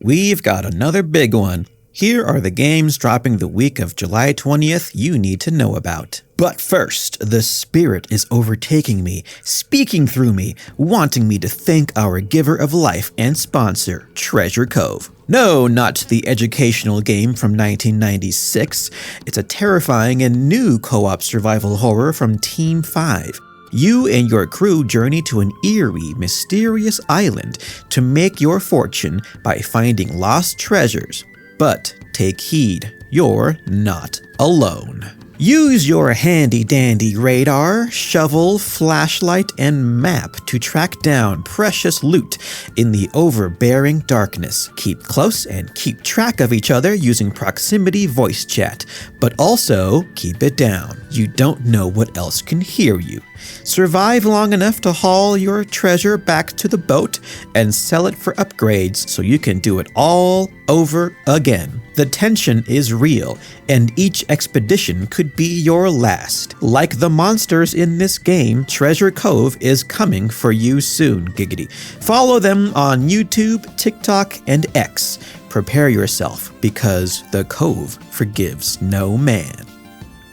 We've got another big one. Here are the games dropping the week of July 20th you need to know about. But first, the spirit is overtaking me, speaking through me, wanting me to thank our giver of life and sponsor, Treasure Cove. No, not the educational game from 1996. It's a terrifying and new co-op survival horror from Team 5. You and your crew journey to an eerie, mysterious island to make your fortune by finding lost treasures. But take heed, you're not alone. Use your handy-dandy radar, shovel, flashlight, and map to track down precious loot in the overbearing darkness. Keep close and keep track of each other using proximity voice chat, but also keep it down. You don't know what else can hear you. Survive long enough to haul your treasure back to the boat and sell it for upgrades so you can do it all over again. The tension is real, and each expedition could be your last. Like the monsters in this game, Treasure Cove is coming for you soon, giggity. Follow them on YouTube, TikTok, and X. Prepare yourself, because the Cove forgives no man.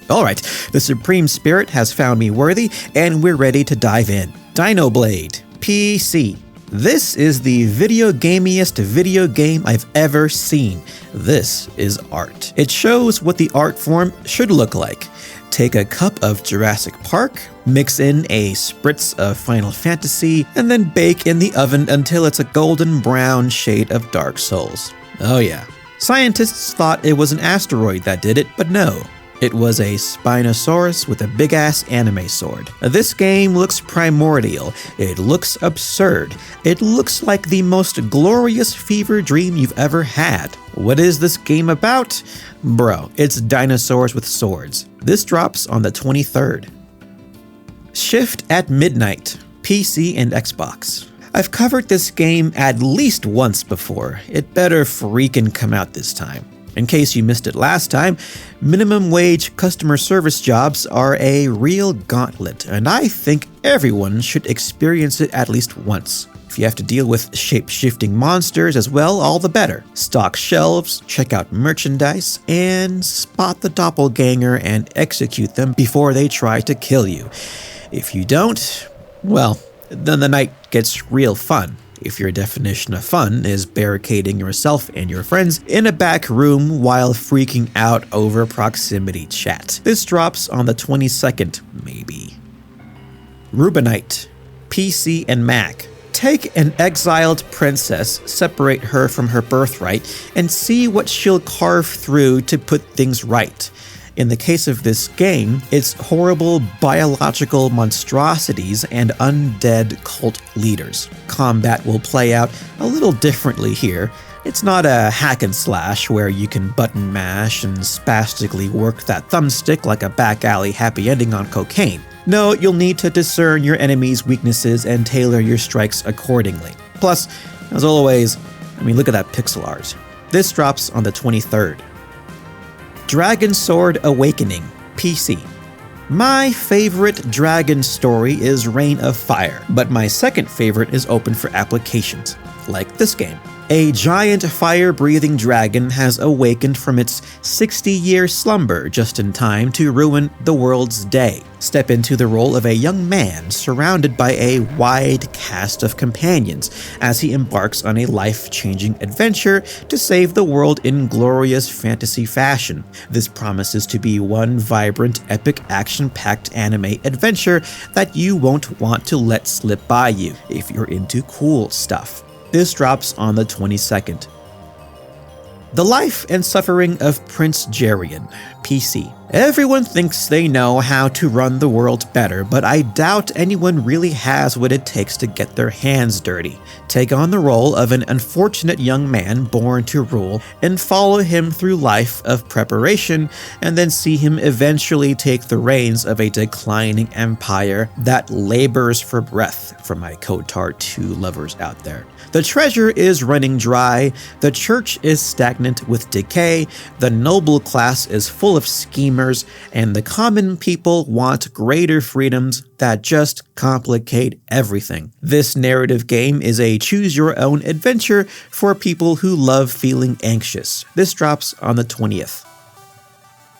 Alright, the Supreme Spirit has found me worthy, and we're ready to dive in. Dinoblade, PC. This is the video gamiest video game I've ever seen. This is art. It shows what the art form should look like. Take a cup of Jurassic Park, mix in a spritz of Final Fantasy, and then bake in the oven until it's a golden brown shade of Dark Souls. Oh yeah. Scientists thought it was an asteroid that did it, but no. It was a Spinosaurus with a big-ass anime sword. This game looks primordial. It looks absurd. It looks like the most glorious fever dream you've ever had. What is this game about? Bro, it's dinosaurs with swords. This drops on the 23rd. Shift at Midnight, PC and Xbox. I've covered this game at least once before. It better freaking come out this time. In case you missed it last time, minimum wage customer service jobs are a real gauntlet, and I think everyone should experience it at least once. If you have to deal with shape-shifting monsters as well, all the better. Stock shelves, check out merchandise, and spot the doppelganger and execute them before they try to kill you. If you don't, well, then the night gets real fun. If your definition of fun is barricading yourself and your friends in a back room while freaking out over proximity chat. This drops on the 22nd, maybe. Rubinite, PC and Mac. Take an exiled princess, separate her from her birthright, and see what she'll carve through to put things right. In the case of this game, it's horrible biological monstrosities and undead cult leaders. Combat will play out a little differently here. It's not a hack and slash where you can button mash and spastically work that thumbstick like a back alley happy ending on cocaine. No, you'll need to discern your enemy's weaknesses and tailor your strikes accordingly. Plus, as always, look at that pixel art. This drops on the 23rd. DragonSword Awakening, PC. My favorite dragon story is Reign of Fire, but my second favorite is open for applications, like this game. A giant fire-breathing dragon has awakened from its 60-year slumber just in time to ruin the world's day. Step into the role of a young man surrounded by a wide cast of companions as he embarks on a life-changing adventure to save the world in glorious fantasy fashion. This promises to be one vibrant, epic, action-packed anime adventure that you won't want to let slip by you if you're into cool stuff. This drops on the 22nd. The Life and Suffering of Prince Jerian, PC. Everyone thinks they know how to run the world better, but I doubt anyone really has what it takes to get their hands dirty. Take on the role of an unfortunate young man born to rule and follow him through life of preparation, and then see him eventually take the reins of a declining empire that labors for breath, for my KOTOR 2 lovers out there. The treasure is running dry, the church is stagnant with decay, the noble class is full of schemers, and the common people want greater freedoms that just complicate everything. This narrative game is a choose-your-own adventure for people who love feeling anxious. This drops on the 20th.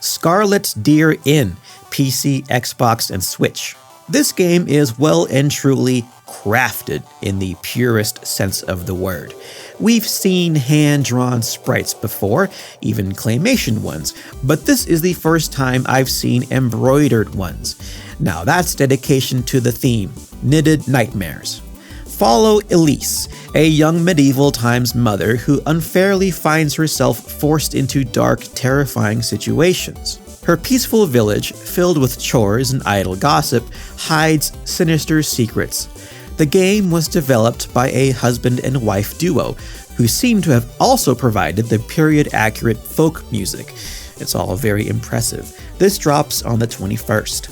Scarlet Deer Inn, PC, Xbox, and Switch. This game is well and truly crafted in the purest sense of the word. We've seen hand-drawn sprites before, even claymation ones, but this is the first time I've seen embroidered ones. Now that's dedication to the theme, knitted nightmares. Follow Elise, a young medieval times mother who unfairly finds herself forced into dark, terrifying situations. Her peaceful village, filled with chores and idle gossip, hides sinister secrets. The game was developed by a husband and wife duo, who seem to have also provided the period-accurate folk music. It's all very impressive. This drops on the 21st.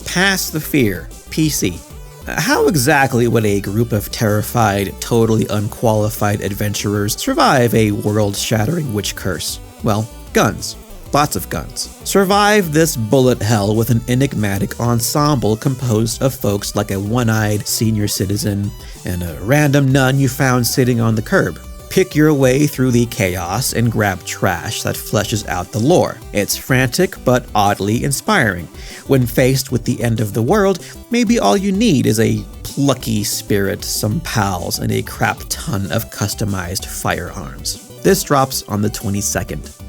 Pass the Fear, PC. How exactly would a group of terrified, totally unqualified adventurers survive a world-shattering witch curse? Well, guns. Lots of guns. Survive this bullet hell with an enigmatic ensemble composed of folks like a one-eyed senior citizen and a random nun you found sitting on the curb. Pick your way through the chaos and grab trash that fleshes out the lore. It's frantic but oddly inspiring. When faced with the end of the world, maybe all you need is a plucky spirit, some pals, and a crap ton of customized firearms. This drops on the 22nd.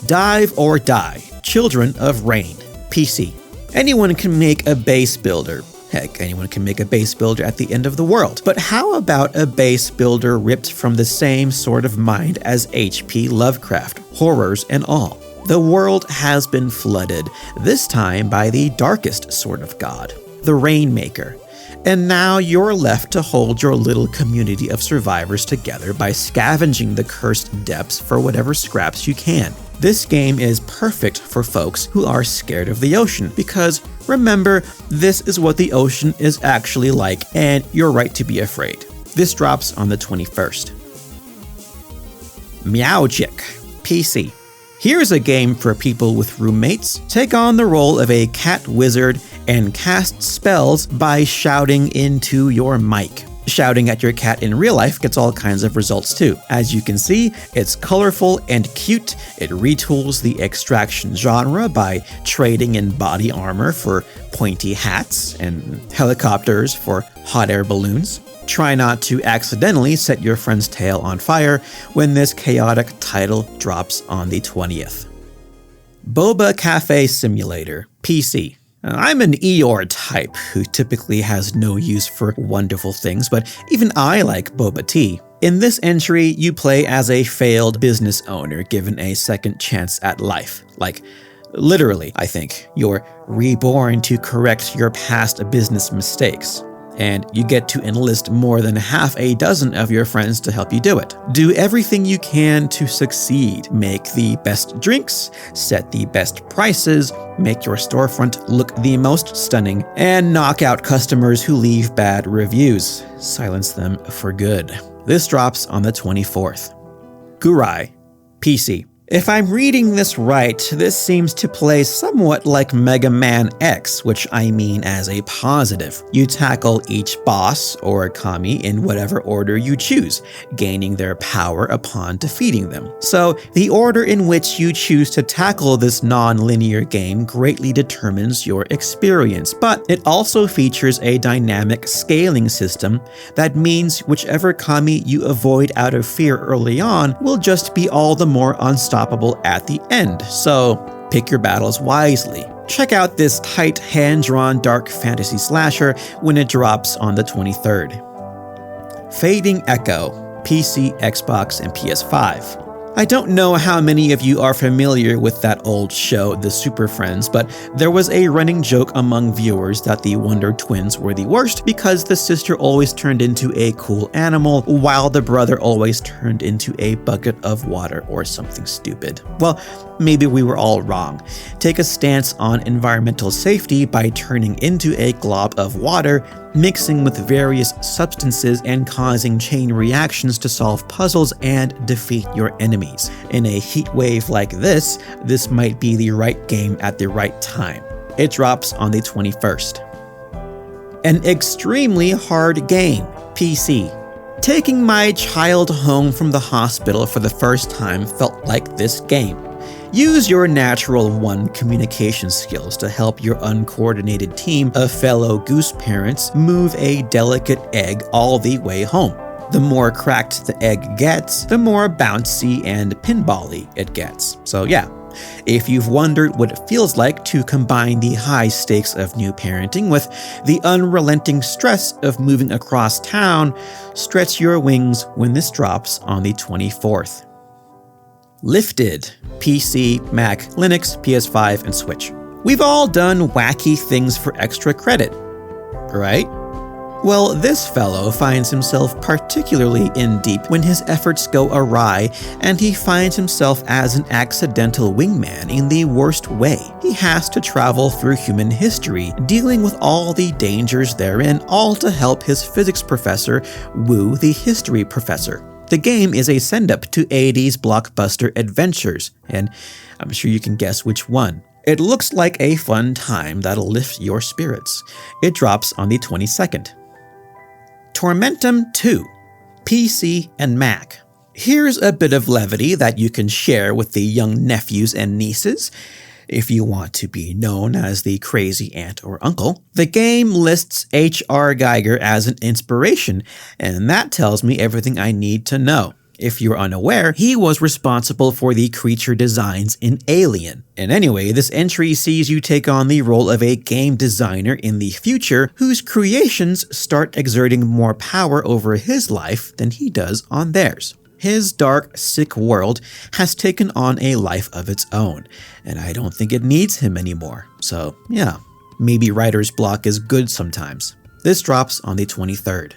Dive or Die, Children of Rain, PC. Anyone can make a base builder. Heck, anyone can make a base builder at the end of the world. But how about a base builder ripped from the same sort of mind as H.P. Lovecraft, horrors and all? The world has been flooded, this time by the darkest sort of god, the Rainmaker. And now you're left to hold your little community of survivors together by scavenging the cursed depths for whatever scraps you can. This game is perfect for folks who are scared of the ocean, because remember, this is what the ocean is actually like, and you're right to be afraid. This drops on the 21st. Meowgic, PC. Here's a game for people with roommates. Take on the role of a cat wizard and cast spells by shouting into your mic. Shouting at your cat in real life gets all kinds of results too. As you can see, it's colorful and cute. It retools the extraction genre by trading in body armor for pointy hats and helicopters for hot air balloons. Try not to accidentally set your friend's tail on fire when this chaotic title drops on the 20th. Boba Cafe Simulator, PC. I'm an Eeyore type who typically has no use for wonderful things, but even I like boba tea. In this entry, you play as a failed business owner given a second chance at life. Like, literally, I think. You're reborn to correct your past business mistakes. And you get to enlist more than half a dozen of your friends to help you do it. Do everything you can to succeed. Make the best drinks, set the best prices, make your storefront look the most stunning, and knock out customers who leave bad reviews. Silence them for good. This drops on the 24th. Gurei, PC. If I'm reading this right, this seems to play somewhat like Mega Man X, which I mean as a positive. You tackle each boss or kami in whatever order you choose, gaining their power upon defeating them. So the order in which you choose to tackle this non-linear game greatly determines your experience, but it also features a dynamic scaling system that means whichever kami you avoid out of fear early on will just be all the more unstoppable at the end, so pick your battles wisely. Check out this tight, hand-drawn dark fantasy slasher when it drops on the 23rd. Fading Echo, PC, Xbox, and PS5. I don't know how many of you are familiar with that old show, The Super Friends, but there was a running joke among viewers that the Wonder Twins were the worst because the sister always turned into a cool animal, while the brother always turned into a bucket of water or something stupid. Well, maybe we were all wrong. Take a stance on environmental safety by turning into a glob of water, mixing with various substances and causing chain reactions to solve puzzles and defeat your enemies. In a heat wave like this might be the right game at the right time. It drops on the 21st. An extremely hard game, PC. Taking my child home from the hospital for the first time felt like this game. Use your natural 1 communication skills to help your uncoordinated team of fellow goose parents move a delicate egg all the way home. The more cracked the egg gets, the more bouncy and pinball-y it gets. So yeah, if you've wondered what it feels like to combine the high stakes of new parenting with the unrelenting stress of moving across town, stretch your wings when this drops on the 24th. Lifted, PC, Mac, Linux, PS5, and Switch. We've all done wacky things for extra credit, right? Well, this fellow finds himself particularly in deep when his efforts go awry and he finds himself as an accidental wingman in the worst way. He has to travel through human history, dealing with all the dangers therein, all to help his physics professor woo the history professor. The game is a send-up to 80s blockbuster adventures, and I'm sure you can guess which one. It looks like a fun time that'll lift your spirits. It drops on the 22nd. Tormentum II, PC and Mac. Here's a bit of levity that you can share with the young nephews and nieces, if you want to be known as the crazy aunt or uncle. The game lists H.R. Geiger as an inspiration, and that tells me everything I need to know. If you're unaware, he was responsible for the creature designs in Alien. And anyway, this entry sees you take on the role of a game designer in the future whose creations start exerting more power over his life than he does on theirs. His dark, sick world has taken on a life of its own, and I don't think it needs him anymore. So yeah, maybe writer's block is good sometimes. This drops on the 23rd.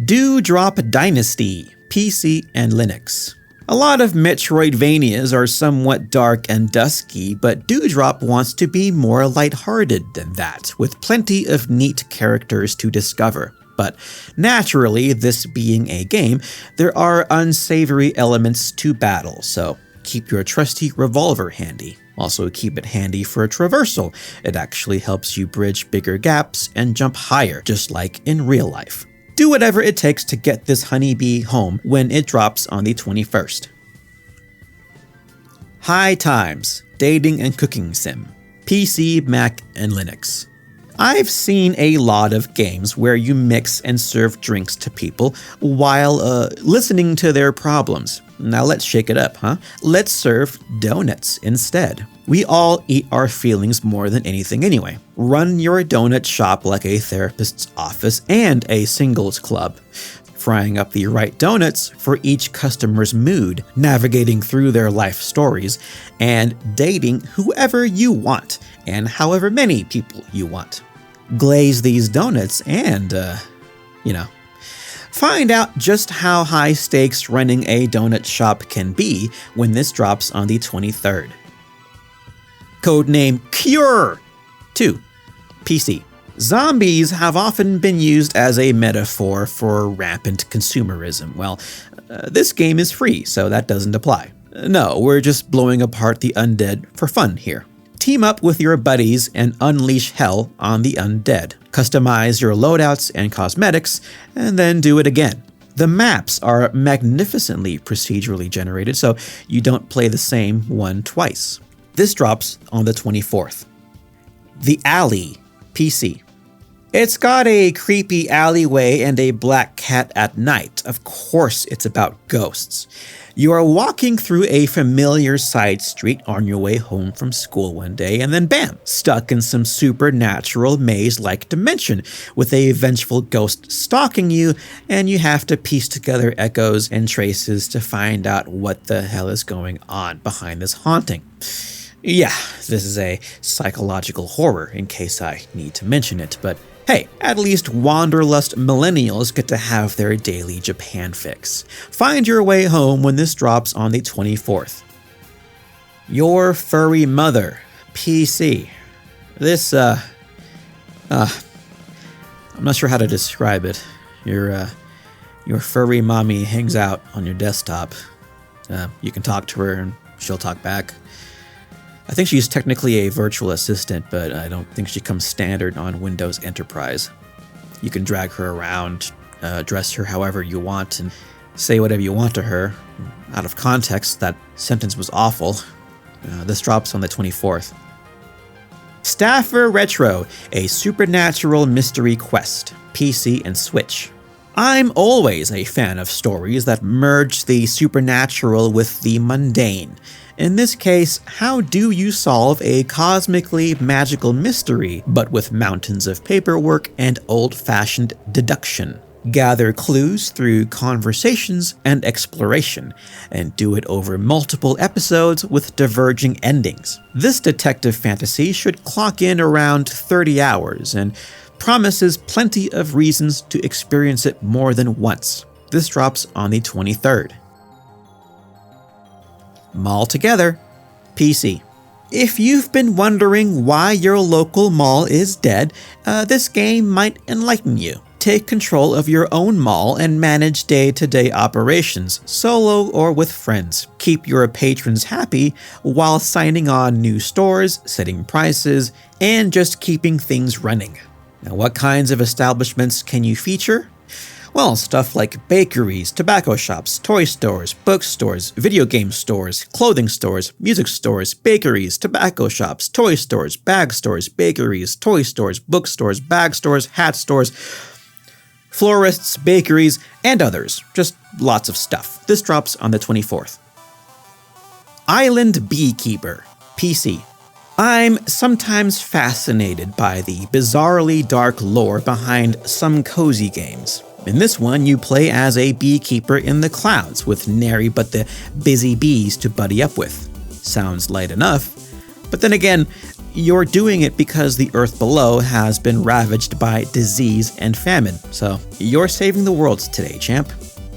Dewdrop Dynasty, PC and Linux. A lot of Metroidvanias are somewhat dark and dusky, but Dewdrop wants to be more lighthearted than that, with plenty of neat characters to discover. But naturally, this being a game, there are unsavory elements to battle, so keep your trusty revolver handy. Also keep it handy for a traversal. It actually helps you bridge bigger gaps and jump higher, just like in real life. Do whatever it takes to get this honeybee home when it drops on the 21st. High Times, Dating and Cooking Sim, PC, Mac, and Linux. I've seen a lot of games where you mix and serve drinks to people while listening to their problems. Now let's shake it up, huh? Let's serve donuts instead. We all eat our feelings more than anything anyway. Run your donut shop like a therapist's office and a singles club, frying up the right donuts for each customer's mood, navigating through their life stories, and dating whoever you want, and however many people you want. Glaze these donuts and, find out just how high stakes running a donut shop can be when this drops on the 23rd. Codename CURE II, PC. Zombies have often been used as a metaphor for rampant consumerism. Well, this game is free, so that doesn't apply. No, we're just blowing apart the undead for fun here. Team up with your buddies and unleash hell on the undead. Customize your loadouts and cosmetics, and then do it again. The maps are magnificently procedurally generated, so you don't play the same one twice. This drops on the 24th. The Alley, PC. It's got a creepy alleyway and a black cat at night. Of course it's about ghosts. You are walking through a familiar side street on your way home from school one day, and then bam, stuck in some supernatural maze-like dimension with a vengeful ghost stalking you, and you have to piece together echoes and traces to find out what the hell is going on behind this haunting. Yeah, this is a psychological horror in case I need to mention it, but hey, at least wanderlust millennials get to have their daily Japan fix. Find your way home when this drops on the 24th. Your Furry Mother, PC. This, I'm not sure how to describe it. Your furry mommy hangs out on your desktop. You can talk to her and she'll talk back. I think she's technically a virtual assistant, but I don't think she comes standard on Windows Enterprise. You can drag her around, dress her however you want, and say whatever you want to her. Out of context, that sentence was awful. This drops on the 24th. Staffer Retro, a supernatural mystery quest, PC and Switch. I'm always a fan of stories that merge the supernatural with the mundane. In this case, how do you solve a cosmically magical mystery, but with mountains of paperwork and old-fashioned deduction? Gather clues through conversations and exploration, and do it over multiple episodes with diverging endings. This detective fantasy should clock in around 30 hours, and promises plenty of reasons to experience it more than once. This drops on the 23rd. Mall Together, PC. If you've been wondering why your local mall is dead, this game might enlighten you. Take control of your own mall and manage day-to-day operations, solo or with friends. Keep your patrons happy while signing on new stores, setting prices, and just keeping things running. Now, what kinds of establishments can you feature? Well, stuff like bakeries, tobacco shops, toy stores, bookstores, video game stores, clothing stores, music stores, bakeries, tobacco shops, toy stores, bag stores, bakeries, toy stores, bookstores, bag stores, hat stores, florists, bakeries, and others. Just lots of stuff. This drops on the 24th. Island Beekeeper, PC. I'm sometimes fascinated by the bizarrely dark lore behind some cozy games. In this one, you play as a beekeeper in the clouds with nary but the busy bees to buddy up with. Sounds light enough, but then again, you're doing it because the earth below has been ravaged by disease and famine, so you're saving the world today, champ.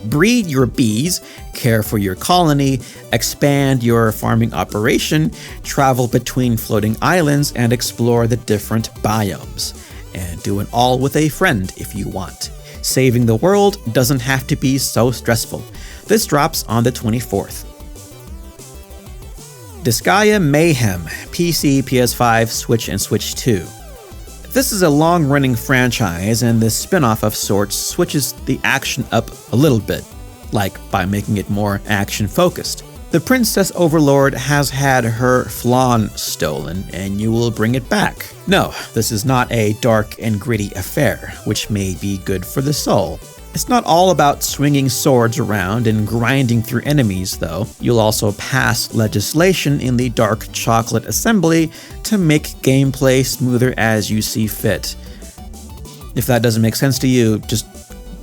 Breed your bees, care for your colony, expand your farming operation, travel between floating islands, and explore the different biomes. And do it all with a friend if you want. Saving the world doesn't have to be so stressful. This drops on the 24th. Disgaea Mayhem, PC, PS5, Switch, and Switch 2. This is a long-running franchise, and this spin-off of sorts switches the action up a little bit, like by making it more action-focused. The Princess Overlord has had her flawn stolen, and you will bring it back. No, this is not a dark and gritty affair, which may be good for the soul. It's not all about swinging swords around and grinding through enemies, though. You'll also pass legislation in the Dark Chocolate Assembly to make gameplay smoother as you see fit. If that doesn't make sense to you, just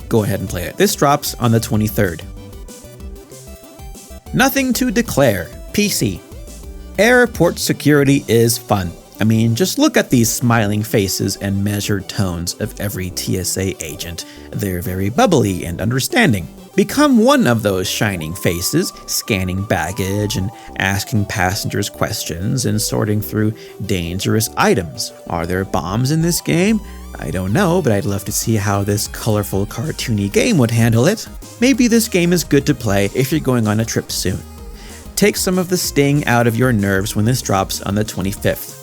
go ahead and play it. This drops on the 23rd. Nothing to Declare, PC. Airport security is fun. I mean, just look at these smiling faces and measured tones of every TSA agent. They're very bubbly and understanding. Become one of those shining faces, scanning baggage and asking passengers questions and sorting through dangerous items. Are there bombs in this game? I don't know, but I'd love to see how this colorful, cartoony game would handle it. Maybe this game is good to play if you're going on a trip soon. Take some of the sting out of your nerves when this drops on the 25th.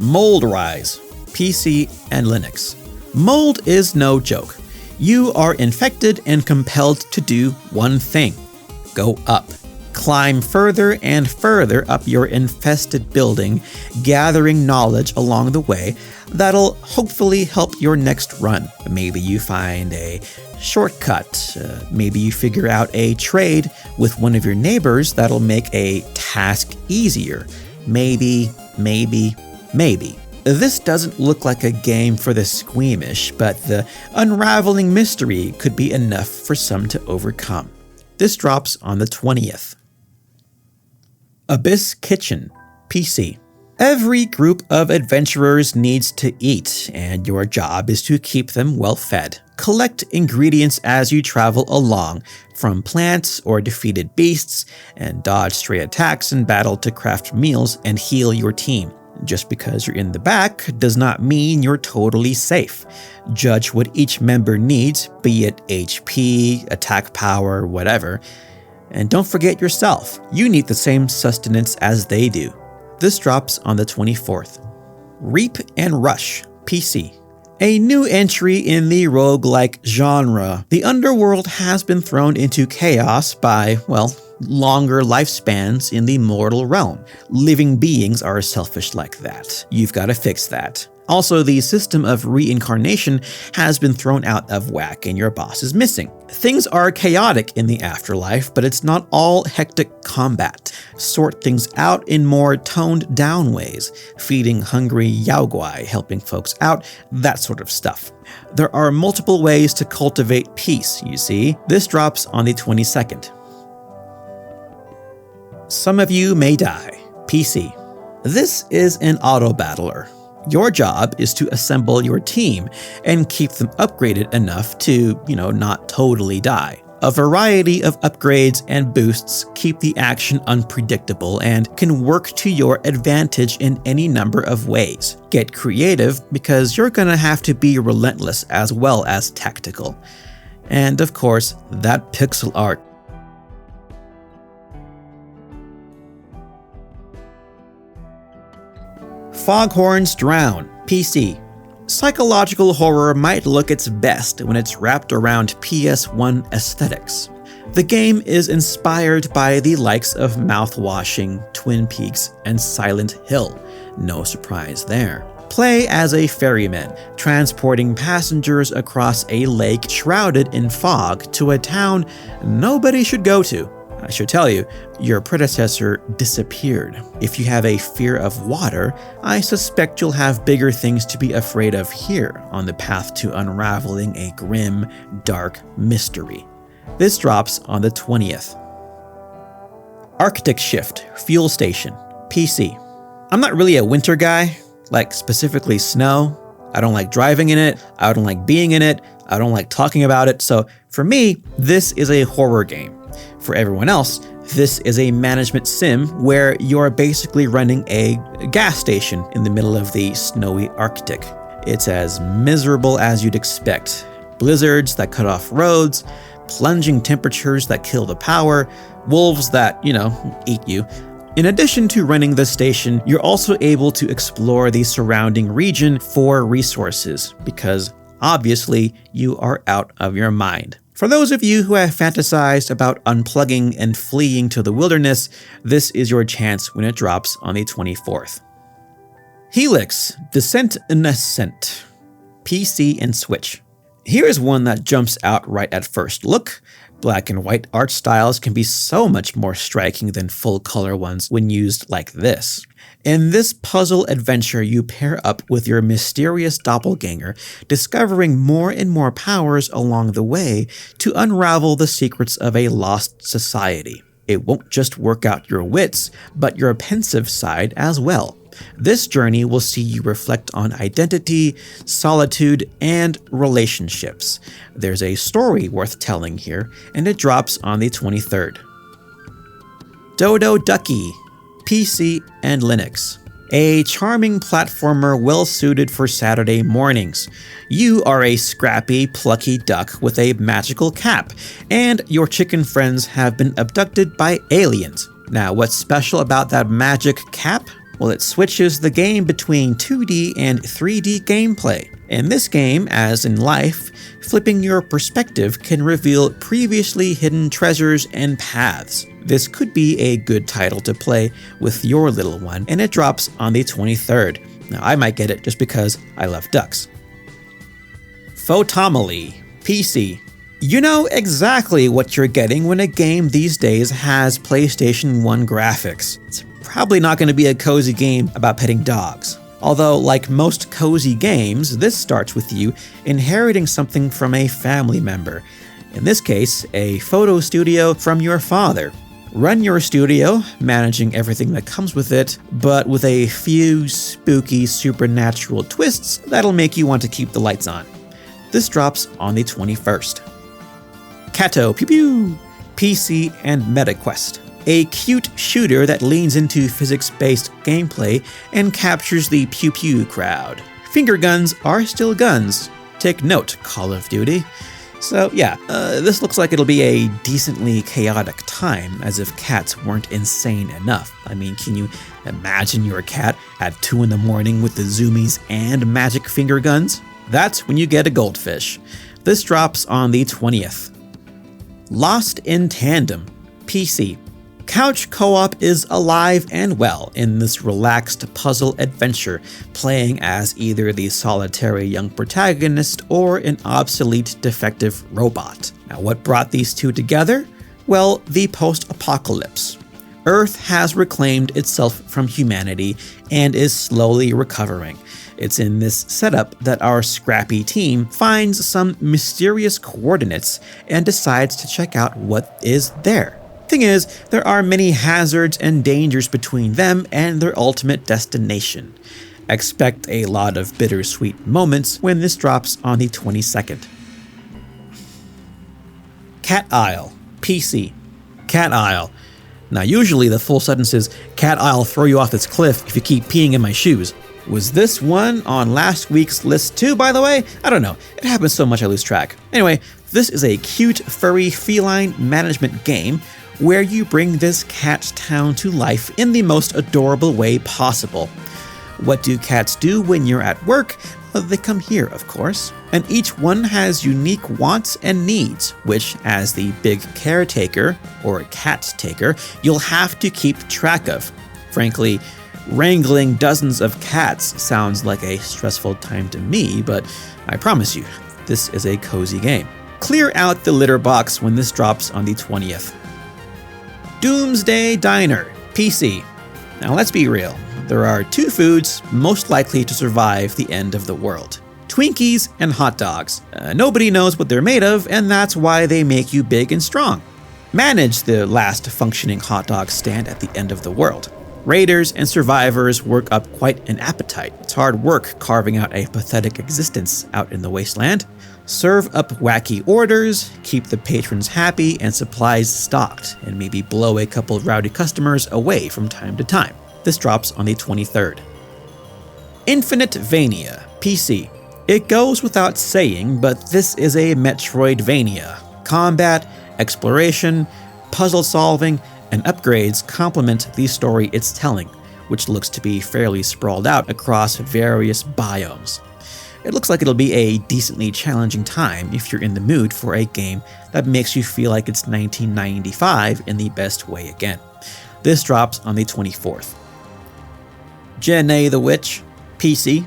MOLDRISE, PC and Linux. Mold is no joke. You are infected and compelled to do one thing: go up. Climb further and further up your infested building, gathering knowledge along the way that'll hopefully help your next run. Maybe you find a shortcut, maybe you figure out a trade with one of your neighbors that'll make a task easier. Maybe. This doesn't look like a game for the squeamish, but the unraveling mystery could be enough for some to overcome. This drops on the 20th. Abyss Kitchen, PC. Every group of adventurers needs to eat, and your job is to keep them well fed. Collect ingredients as you travel along, from plants or defeated beasts, and dodge stray attacks in battle to craft meals and heal your team. Just because you're in the back does not mean you're totally safe. Judge what each member needs, be it HP, attack power, whatever. And don't forget yourself, you need the same sustenance as they do. This drops on the 24th. Reap and Rush, PC. A new entry in the roguelike genre. The underworld has been thrown into chaos by, well, longer lifespans in the mortal realm. Living beings are selfish like that. You've got to fix that. Also, the system of reincarnation has been thrown out of whack and your boss is missing. Things are chaotic in the afterlife, but it's not all hectic combat. Sort things out in more toned down ways, feeding hungry yaoguai, helping folks out, that sort of stuff. There are multiple ways to cultivate peace, you see. This drops on the 22nd. Some of You May Die, PC. This is an auto-battler. Your job is to assemble your team and keep them upgraded enough to, not totally die. A variety of upgrades and boosts keep the action unpredictable and can work to your advantage in any number of ways. Get creative because you're gonna have to be relentless as well as tactical. And of course, that pixel art. Foghorns Drown, PC. Psychological horror might look its best when it's wrapped around PS1 aesthetics. The game is inspired by the likes of Mouthwashing, Twin Peaks, and Silent Hill. No surprise there. Play as a ferryman, transporting passengers across a lake shrouded in fog to a town nobody should go to. I should tell you, your predecessor disappeared. If you have a fear of water, I suspect you'll have bigger things to be afraid of here on the path to unraveling a grim, dark mystery. This drops on the 20th. Arctic Shift, Fuel Station, PC. I'm not really a winter guy, like specifically snow. I don't like driving in it, I don't like being in it, I don't like talking about it, so for me, this is a horror game. For everyone else, this is a management sim where you're basically running a gas station in the middle of the snowy Arctic. It's as miserable as you'd expect. Blizzards that cut off roads, plunging temperatures that kill the power, wolves that, eat you. In addition to running the station, you're also able to explore the surrounding region for resources, because obviously you are out of your mind. For those of you who have fantasized about unplugging and fleeing to the wilderness, this is your chance when it drops on the 24th. Helix, Descent and Ascent, PC and Switch. Here's one that jumps out right at first look. Black and white art styles can be so much more striking than full color ones when used like this. In this puzzle adventure, you pair up with your mysterious doppelganger, discovering more and more powers along the way to unravel the secrets of a lost society. It won't just work out your wits, but your pensive side as well. This journey will see you reflect on identity, solitude, and relationships. There's a story worth telling here, and it drops on the 23rd. Dodo Duckie, PC and Linux. A charming platformer well suited for Saturday mornings. You are a scrappy, plucky duck with a magical cap, and your chicken friends have been abducted by aliens. Now, what's special about that magic cap? Well, it switches the game between 2D and 3D gameplay. In this game, as in life, flipping your perspective can reveal previously hidden treasures and paths. This could be a good title to play with your little one, and it drops on the 23rd. Now, I might get it just because I love ducks. Photomaly, PC. You know exactly what you're getting when a game these days has PlayStation 1 graphics. It's probably not going to be a cozy game about petting dogs. Although, like most cozy games, this starts with you inheriting something from a family member. In this case, a photo studio from your father. Run your studio, managing everything that comes with it, but with a few spooky supernatural twists that'll make you want to keep the lights on. This drops on the 21st. Catto Pew Pew, PC and MetaQuest. a cute shooter that leans into physics-based gameplay and captures the pew pew crowd. Finger guns are still guns. Take note, Call of Duty. So yeah, this looks like it'll be a decently chaotic time, as if cats weren't insane enough. I mean, can you imagine your cat at 2 in the morning with the zoomies and magic finger guns? That's when you get a goldfish. This drops on the 20th. Lost in Tandem, PC. Couch co-op is alive and well in this relaxed puzzle adventure, playing as either the solitary young protagonist or an obsolete defective robot. Now, what brought these two together? Well, the post-apocalypse. Earth has reclaimed itself from humanity and is slowly recovering. It's in this setup that our scrappy team finds some mysterious coordinates and decides to check out what is there. Thing is, there are many hazards and dangers between them and their ultimate destination. Expect a lot of bittersweet moments when this drops on the 22nd. Cat Isle, PC. Cat Isle. Now usually the full sentence is, "Cat I'll throw you off this cliff if you keep peeing in my shoes." Was this one on last week's list too, by the way? I don't know. It happens so much I lose track. Anyway, this is a cute, furry, feline management game where you bring this cat town to life in the most adorable way possible. What do cats do when you're at work? Well, they come here, of course. And each one has unique wants and needs, which, as the big caretaker, or cat taker, you'll have to keep track of. Frankly, wrangling dozens of cats sounds like a stressful time to me, but I promise you, this is a cozy game. Clear out the litter box when this drops on the 20th. Doomsday Diner, PC. Now let's be real, there are 2 foods most likely to survive the end of the world. Twinkies and hot dogs. Nobody knows what they're made of, and that's why they make you big and strong. Manage the last functioning hot dog stand at the end of the world. Raiders and survivors work up quite an appetite. It's hard work carving out a pathetic existence out in the wasteland. Serve up wacky orders, keep the patrons happy and supplies stocked, and maybe blow a couple rowdy customers away from time to time. This drops on the 23rd. Infinitevania, PC. It goes without saying, but this is a Metroidvania. Combat, exploration, puzzle solving, and upgrades complement the story it's telling, which looks to be fairly sprawled out across various biomes. It looks like it'll be a decently challenging time if you're in the mood for a game that makes you feel like it's 1995 in the best way again. This drops on the 24th. Gurei the Witch, PC.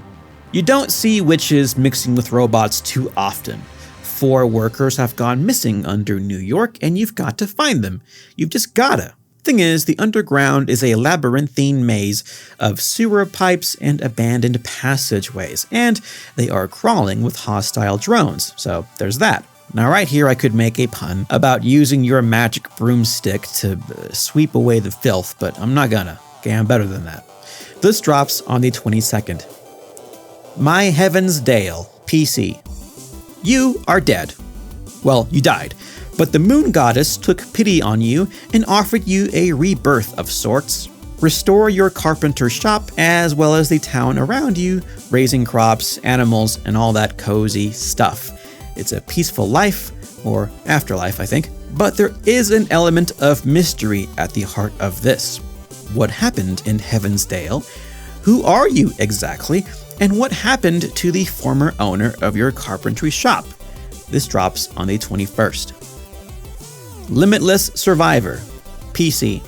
You don't see witches mixing with robots too often. 4 workers have gone missing under New York, and you've got to find them. You've just gotta. Thing is, the underground is a labyrinthine maze of sewer pipes and abandoned passageways, and they are crawling with hostile drones, so there's that. Now right here I could make a pun about using your magic broomstick to sweep away the filth, but I'm not gonna. Okay, I'm better than that. This drops on the 22nd. My Heaven's Dale, PC. You are dead. Well, you died. But the moon goddess took pity on you and offered you a rebirth of sorts. Restore your carpenter shop as well as the town around you, raising crops, animals, and all that cozy stuff. It's a peaceful life, or afterlife, I think. But there is an element of mystery at the heart of this. What happened in Heaven's Dale? Who are you exactly? And what happened to the former owner of your carpentry shop? This drops on the 21st. Limitless Survivor, PC.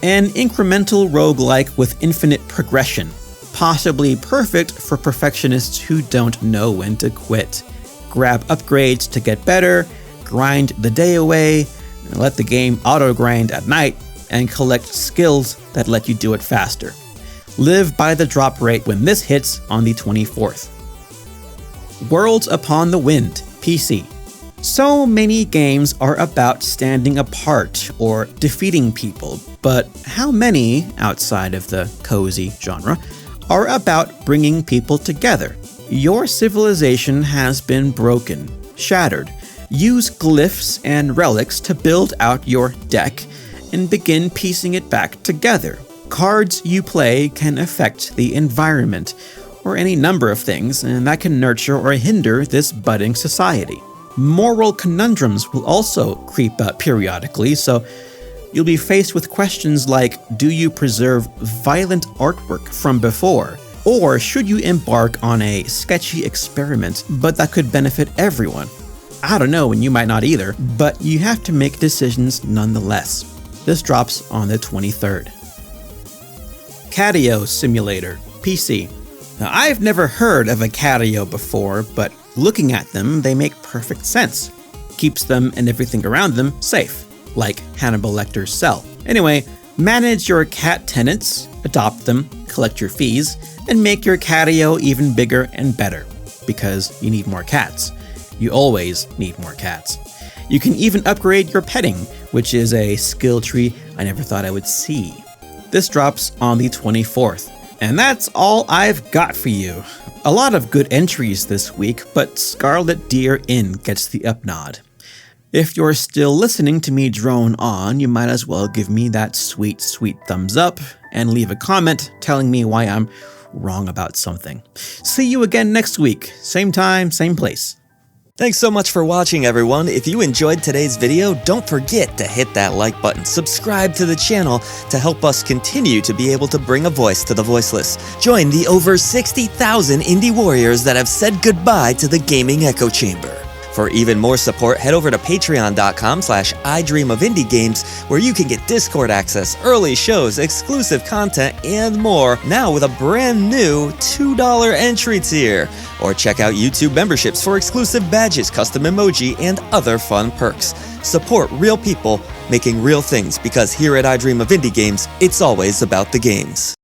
An incremental roguelike with infinite progression, possibly perfect for perfectionists who don't know when to quit. Grab upgrades to get better, grind the day away, let the game auto-grind at night, and collect skills that let you do it faster. Live by the drop rate when this hits on the 24th. Worlds Upon the Wind, PC. So many games are about standing apart or defeating people, but how many, outside of the cozy genre, are about bringing people together? Your civilization has been broken, shattered. Use glyphs and relics to build out your deck, and begin piecing it back together. Cards you play can affect the environment, or any number of things, and that can nurture or hinder this budding society. Moral conundrums will also creep up periodically, so you'll be faced with questions like, do you preserve violent artwork from before? Or should you embark on a sketchy experiment, but that could benefit everyone? I don't know, and you might not either, but you have to make decisions nonetheless. This drops on the 23rd. Catio Simulator, PC. Now, I've never heard of a Catio before, but looking at them, they make perfect sense. Keeps them and everything around them safe, like Hannibal Lecter's cell. Anyway, manage your cat tenants, adopt them, collect your fees, and make your Catio even bigger and better, because you need more cats. You always need more cats. You can even upgrade your petting, which is a skill tree I never thought I would see. This drops on the 24th. And that's all I've got for you. A lot of good entries this week, but Scarlet Deer Inn gets the upnod. If you're still listening to me drone on, you might as well give me that sweet, sweet thumbs up and leave a comment telling me why I'm wrong about something. See you again next week. Same time, same place. Thanks so much for watching, everyone. If you enjoyed today's video, don't forget to hit that like button, subscribe to the channel to help us continue to be able to bring a voice to the voiceless. Join the over 60,000 indie warriors that have said goodbye to the gaming echo chamber. For even more support, head over to patreon.com/idreamofindiegames, where you can get Discord access, early shows, exclusive content, and more, now with a brand new $2 entry tier. Or check out YouTube memberships for exclusive badges, custom emoji, and other fun perks. Support real people making real things, because here at I Dream of Indie Games, it's always about the games.